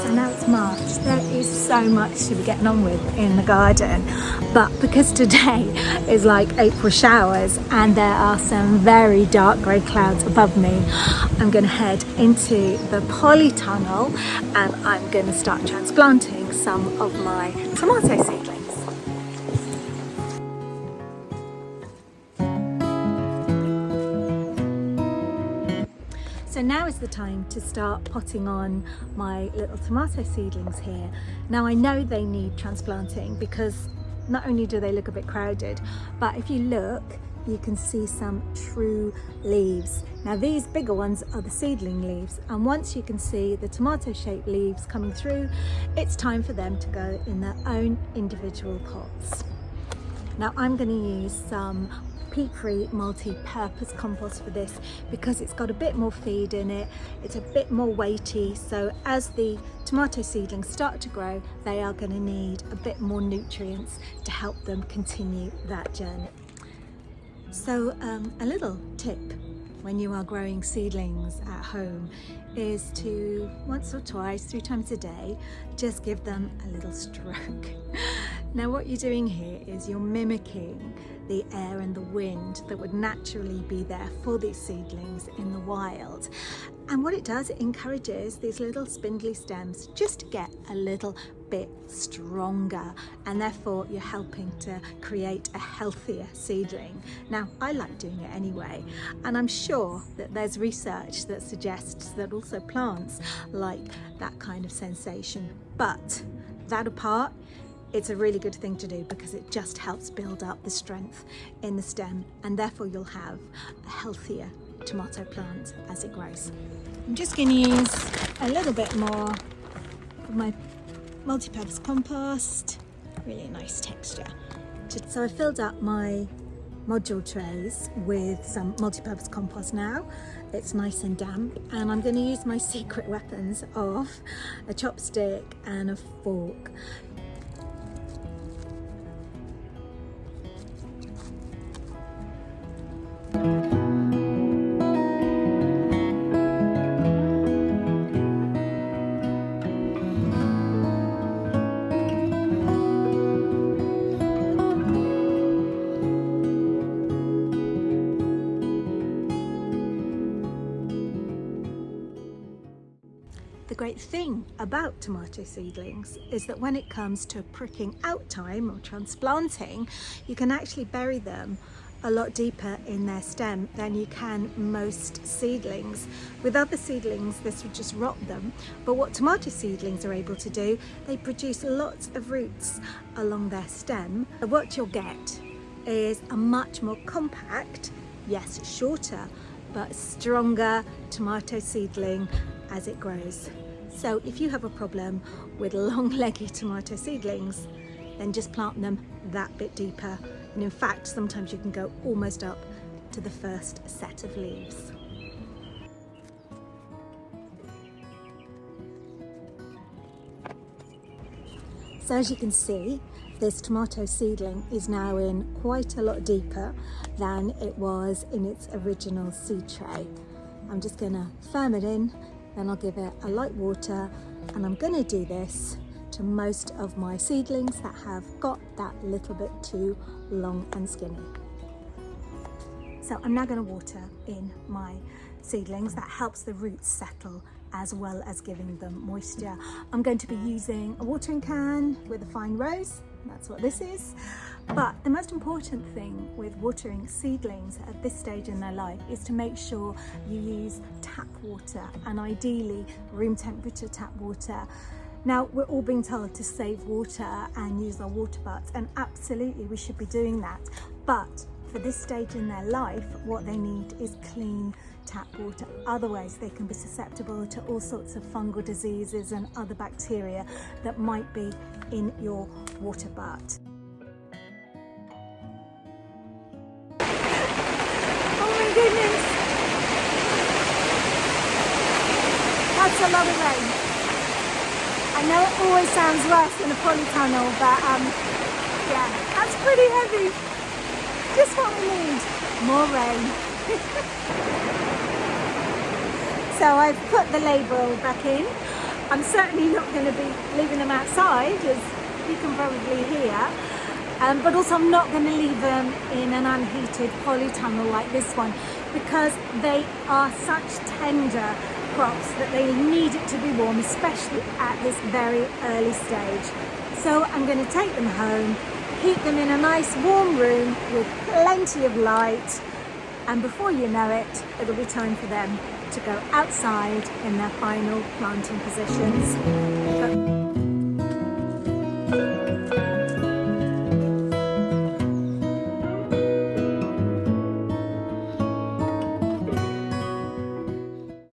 So now it's March. There is so much to be getting on with in the garden, but because today is like April showers and there are some very dark grey clouds above me, I'm going to head into the polytunnel and I'm going to start transplanting some of my tomato seedlings. So now is the time to start potting on my little tomato seedlings here. Now I know they need transplanting because not only do they look a bit crowded, but if you look, you can see some true leaves. Now these bigger ones are the seedling leaves, and once you can see the tomato shaped leaves coming through, it's time for them to go in their own individual pots. Now I'm going to use some peat-free multi-purpose compost for this because it's got a bit more feed in it, it's a bit more weighty, so as the tomato seedlings start to grow, they are going to need a bit more nutrients to help them continue that journey. So a little tip when you are growing seedlings at home is to once or twice, 3 times a day, just give them a little stroke. Now what you're doing here is you're mimicking the air and the wind that would naturally be there for these seedlings in the wild. And what it does, it encourages these little spindly stems just to get a little bit stronger, and therefore you're helping to create a healthier seedling. Now I like doing it anyway, and I'm sure that there's research that suggests that also plants like that kind of sensation. But that apart, it's a really good thing to do because it just helps build up the strength in the stem, and therefore you'll have a healthier tomato plant as it grows. I'm just going to use a little bit more of my multi-purpose compost, really nice texture. So I filled up my module trays with some multi-purpose compost now. It's nice and damp, and I'm going to use my secret weapons of a chopstick and a fork. The great thing about tomato seedlings is that when it comes to pricking out time or transplanting, you can actually bury them a lot deeper in their stem than you can most seedlings. With other seedlings, this would just rot them, but what tomato seedlings are able to do, they produce lots of roots along their stem. What you'll get is a much more compact, yes, shorter, but stronger tomato seedling as it grows. So if you have a problem with long leggy tomato seedlings, then just plant them that bit deeper, and in fact sometimes you can go almost up to the first set of leaves. So as you can see, this tomato seedling is now in quite a lot deeper than it was in its original seed tray. I'm just going to firm it in, then I'll give it a light water, and I'm going to do this to most of my seedlings that have got that little bit too long and skinny. So I'm now going to water in my seedlings. That helps the roots settle as well as giving them moisture. I'm going to be using a watering can with a fine rose. That's what this is. But the most important thing with watering seedlings at this stage in their life is to make sure you use tap water, and ideally room temperature tap water. Now, we're all being told to save water and use our water butts, and absolutely we should be doing that. But for this stage in their life, what they need is clean tap water. Otherwise, they can be susceptible to all sorts of fungal diseases and other bacteria that might be in your water butt. Oh my goodness! That's a lot of rain. I know it always sounds worse than a polytunnel, but yeah, that's pretty heavy. Just what we need, more rain. So I've put the label back in. I'm certainly not going to be leaving them outside, as you can probably hear. But also I'm not going to leave them in an unheated polytunnel like this one, because they are such tender crops that they need it to be warm, especially at this very early stage. So I'm going to take them home, heat them in a nice warm room with plenty of light, and before you know it, it'll be time for them to go outside in their final planting positions.